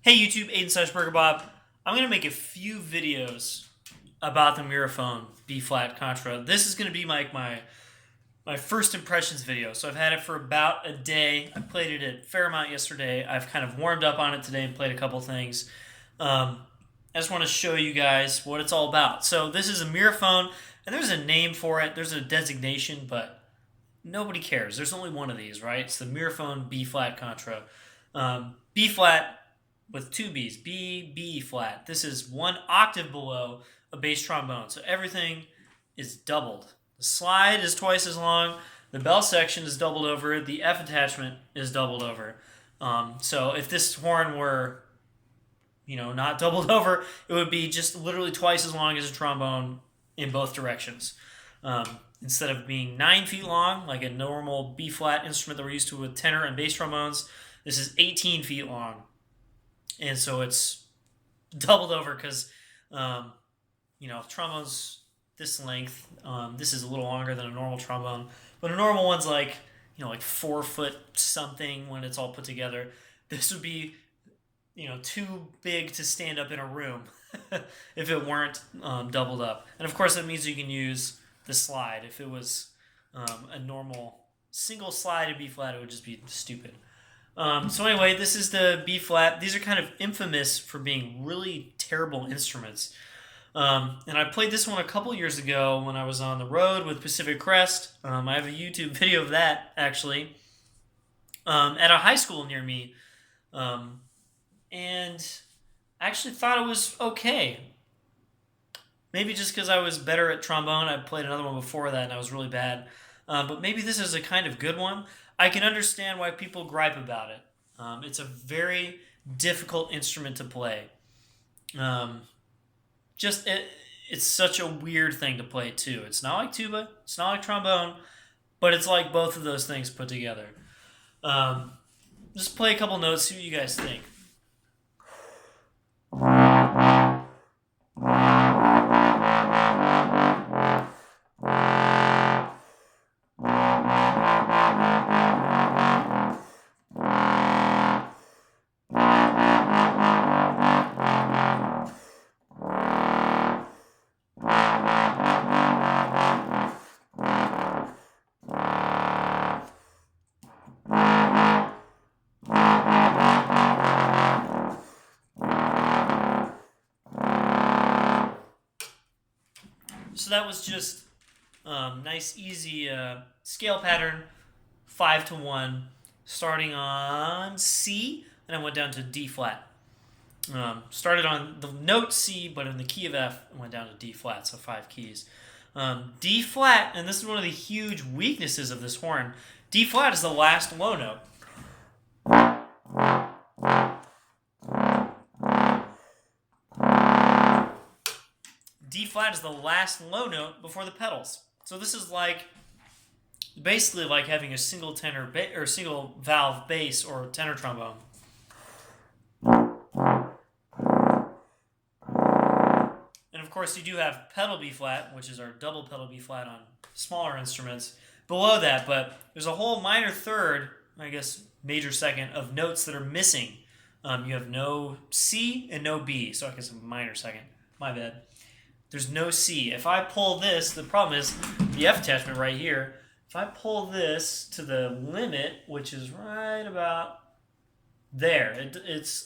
Hey YouTube, Aiden/BurgerBob. I'm going to make a few videos about the Miraphone B flat Contra. This is going to be my first impressions video. So I've had it for about a day. I played it a fair amount yesterday. I've kind of warmed up on it today and played a couple things. Um, I just want to show you guys what it's all about. So this is a Miraphone, and there's a name for it. There's a designation, but nobody cares. There's only one of these, right? It's the Miraphone B flat Contra. B flat with two B's, B flat. This is one octave below a bass trombone, so everything is doubled. The slide is twice as long. The bell section is doubled over. The F attachment is doubled over. So if this horn were, not doubled over, it would be just literally twice as long as a trombone in both directions. Instead of being 9 feet long, like a normal B flat instrument that we're used to with tenor and bass trombones, this is 18 feet long, and so it's doubled over because trombones this length. This is a little longer than a normal trombone, but a normal one's like 4 foot something when it's all put together. This would be too big to stand up in a room if it weren't doubled up. And of course, that means you can use the slide. If it was a normal single slide in B flat, it would just be stupid. So anyway, this is the B flat. These are kind of infamous for being really terrible instruments. And I played this one a couple years ago when I was on the road with Pacific Crest. I have a YouTube video of that, actually, at a high school near me. And I actually thought it was okay. Maybe just because I was better at trombone. I played another one before that and I was really bad. But maybe this is a kind of good one. I can understand why people gripe about it. It's a very difficult instrument to play. Um, it's such a weird thing to play too. It's not like tuba, it's not like trombone, but it's like both of those things put together. Um, just play a couple notes, see what you guys think. So that was just nice, easy scale pattern, 5-1, starting on C, and I went down to D flat. Started on the note C, but in the key of F, and went down to D flat, so 5 keys. D flat, and this is one of the huge weaknesses of this horn. D flat is the last low note. D flat is the last low note before the pedals. So this is basically like having a single tenor or single valve bass or tenor trombone. And of course, you do have pedal B flat, which is our double pedal B flat on smaller instruments below that, but there's a whole minor third, I guess major second, of notes that are missing. You have no C and no B, so I guess a minor second. My bad. There's no C. If I pull this, the problem is the F attachment right here. If I pull this to the limit, which is right about there, it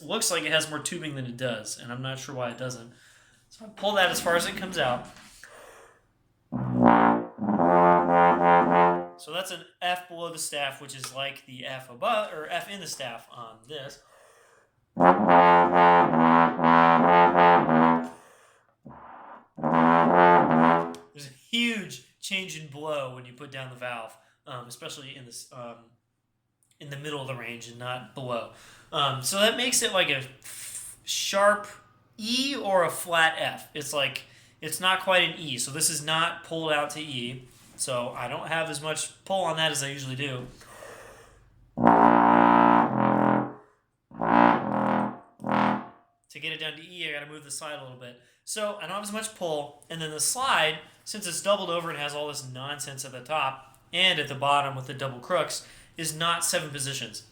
looks like it has more tubing than it does, and I'm not sure why it doesn't. So I pull that as far as it comes out. So that's an F below the staff, which is like the F above, or F in the staff on this. There's a huge change in blow when you put down the valve, especially in the middle of the range and not below. So that makes it like a sharp E or a flat F. It's not quite an E, so this is not pulled out to E. So I don't have as much pull on that as I usually do. To get it down to E, I gotta move the slide a little bit. So I don't have as much pull, and then the slide, since it's doubled over and has all this nonsense at the top and at the bottom with the double crooks, is not 7 positions.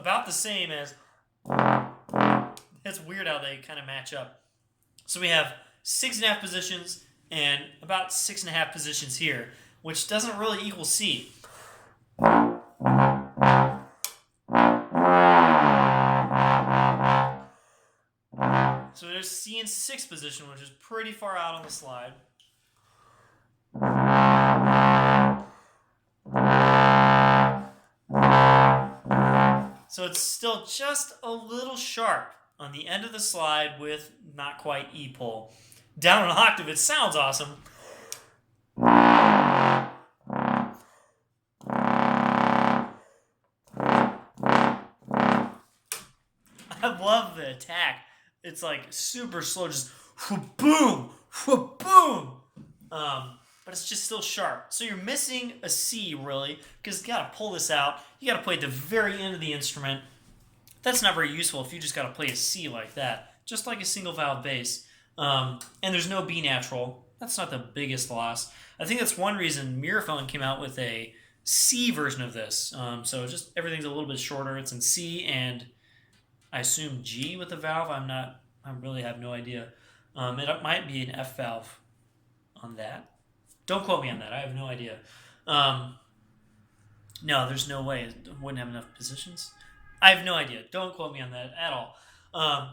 about the same as... It's weird how they kind of match up. So we have 6.5 positions and about 6.5 positions here, which doesn't really equal C. So there's C in 6th position, which is pretty far out on the slide. So it's still just a little sharp on the end of the slide with not quite E pull. Down an octave, it sounds awesome. I love the attack. It's like super slow, just boom, boom. But it's just still sharp. So you're missing a C, really, because you got to pull this out. You got to play at the very end of the instrument. That's not very useful if you just got to play a C like that, just like a single valve bass. And there's no B natural. That's not the biggest loss. I think that's one reason Miraphone came out with a C version of this. So just everything's a little bit shorter. It's in C and I assume G with the valve. I really have no idea. It might be an F valve on that. Don't quote me on that. I have no idea. No, there's no way. It wouldn't have enough positions. I have no idea. Don't quote me on that at all.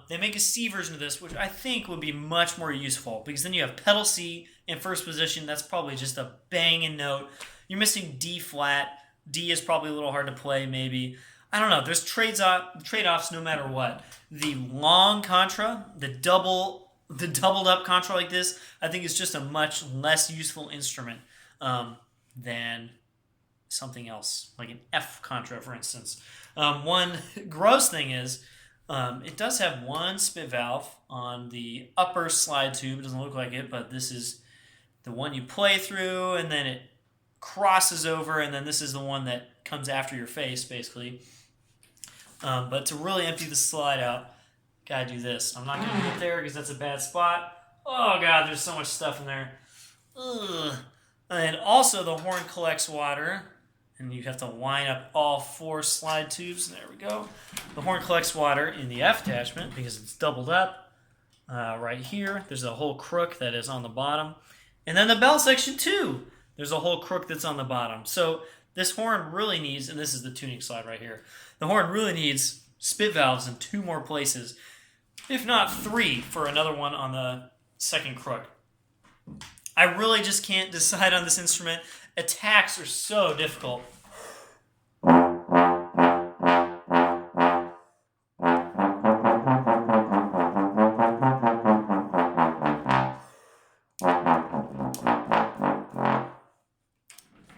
They make a C version of this, which I think would be much more useful because then you have pedal C in 1st position. That's probably just a banging note. You're missing D flat. D is probably a little hard to play, maybe. I don't know. There's trade-offs no matter what. The long Contra, the doubled up Contra like this, I think is just a much less useful instrument than something else, like an F Contra, for instance. One gross thing is it does have one spit valve on the upper slide tube. It doesn't look like it, but this is the one you play through, and then it crosses over, and then this is the one that comes after your face, basically. But to really empty the slide out, gotta do this. I'm not gonna do it there because that's a bad spot. Oh god, there's so much stuff in there. Ugh. And also the horn collects water, and you have to line up all 4 slide tubes. There we go. The horn collects water in the F attachment because it's doubled up. Right here, there's a whole crook that is on the bottom. And then the bell section too. There's a whole crook that's on the bottom. So this horn really needs, and this is the tuning slide right here, the horn really needs spit valves in 2 more places, if not 3 for another one on the 2nd crook. I really just can't decide on this instrument. Attacks are so difficult.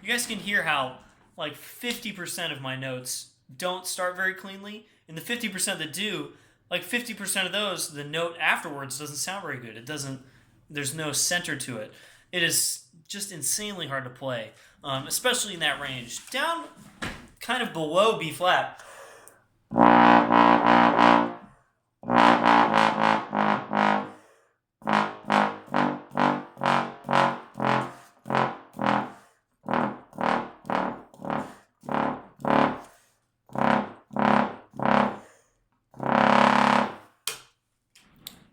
You guys can hear how like 50% of my notes don't start very cleanly, and the 50% that do, like 50% of those, the note afterwards doesn't sound very good. It doesn't, there's no center to it. It is just insanely hard to play, especially in that range. Down kind of below B flat.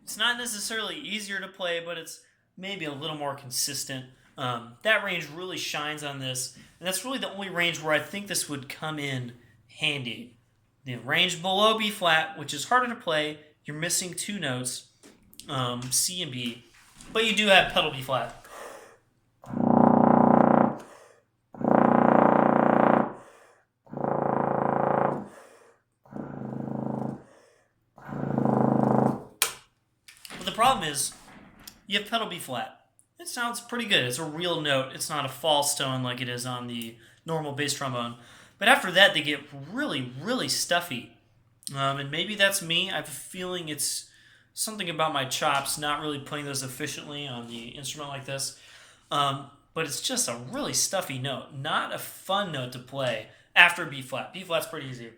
It's not necessarily easier to play, but it's maybe a little more consistent. That range really shines on this, and that's really the only range where I think this would come in handy. The range below B flat, which is harder to play, you're missing 2 notes, C and B, but you do have pedal B flat. But the problem is, you have pedal B flat. It sounds pretty good. It's a real note. It's not a false tone like it is on the normal bass trombone. But after that, they get really, really stuffy. And maybe that's me. I have a feeling it's something about my chops not really playing those efficiently on the instrument like this. But it's just a really stuffy note. Not a fun note to play after B flat. B flat's pretty easy.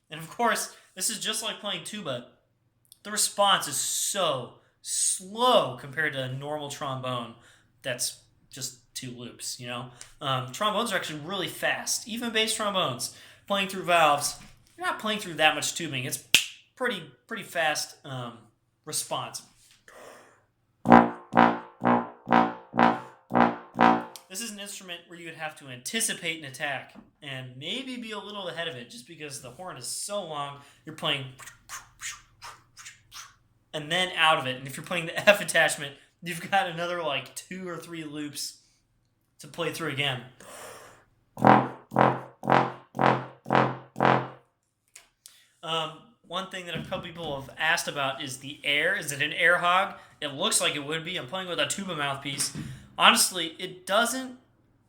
And of course, this is just like playing tuba. The response is so slow compared to a normal trombone that's just 2 loops, you know? Trombones are actually really fast. Even bass trombones, playing through valves, you're not playing through that much tubing. It's pretty fast response. This is an instrument where you would have to anticipate an attack and maybe be a little ahead of it just because the horn is so long, you're playing and then out of it. And if you're playing the F attachment, you've got another like 2 or 3 loops to play through again. One thing that a couple people have asked about is the air. Is it an air hog? It looks like it would be. I'm playing with a tuba mouthpiece. Honestly, it doesn't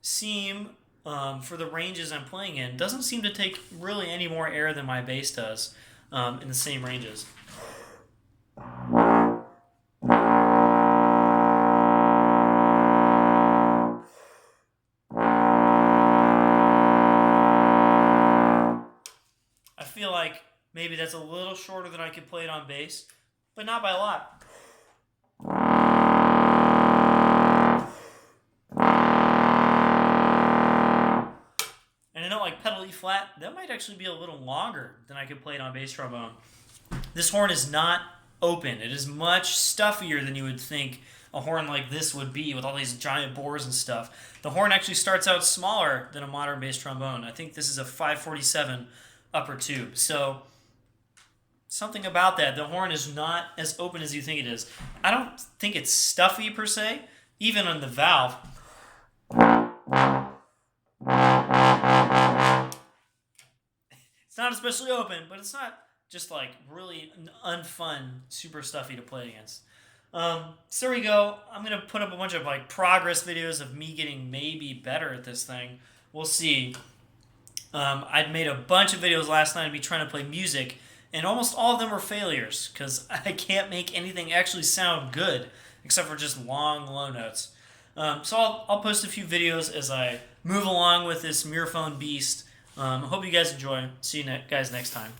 seem, for the ranges I'm playing in, doesn't seem to take really any more air than my bass does in the same ranges. I feel like maybe that's a little shorter than I could play it on bass, but not by a lot. And I know like pedal E flat, that might actually be a little longer than I could play it on bass trombone. This horn is not open. It is much stuffier than you would think a horn like this would be with all these giant bores and stuff. The horn actually starts out smaller than a modern bass trombone. I think this is a 547 upper tube. So something about that. The horn is not as open as you think it is. I don't think it's stuffy per se, even on the valve. It's not especially open, but it's not just like really unfun, super stuffy to play against. So there we go. I'm going to put up a bunch of like progress videos of me getting maybe better at this thing. We'll see. I'd made a bunch of videos last night of me trying to play music, and almost all of them were failures because I can't make anything actually sound good except for just long, low notes. So I'll post a few videos as I move along with this Miraphone beast. I hope you guys enjoy. See you guys next time.